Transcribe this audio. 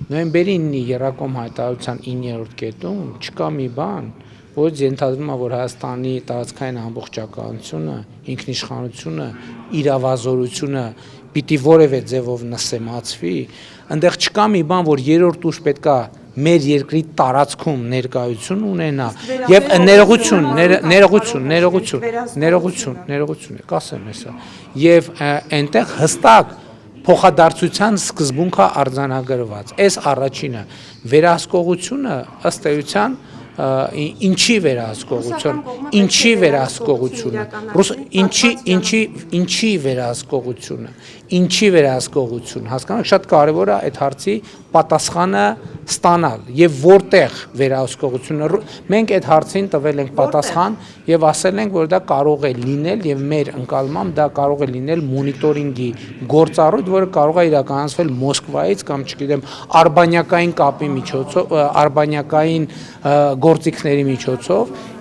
նոյեմբերի 9-ի Եռակոմ հայտարարության 9-րդ կետում չկա մի բան, որից ենթադրվում է, որ Հայաստանի տարածքային ամբողջականությունը, ինքնիշխանությունը, իրավազորությունը պիտի որևէ ձևով նսեմացվի, այնտեղ չկա մի բան, որ երրորդ ուժ պետքա մեր երկրի տարածքում ներկայություն ունենա եւ ներողություն, կասեմ հեսա, եւ այնտեղ հստակ փոխադարձության սկզբունքը արձանագրված։ Այս առաջինը վերահսկողությունը ըստ էության ինչի վերահսկողությունը, հասկանաք, շատ կարևոր է այդ հարցի պատասխանը ստանալ եւ որտեղ վերահսկողությունը, մենք այդ հարցին տվել ենք պատասխան եւ ասել ենք, որ դա կարող է լինել եւ մեր ընկալմամբ դա կարող է լինել մոնիտորինգի գործառույթ, որը կարող է իրականացվել Մոսկվայից կամ չգիտեմ արբանյակային կապի միջոցով, արբանյակային գործիքների միջոցով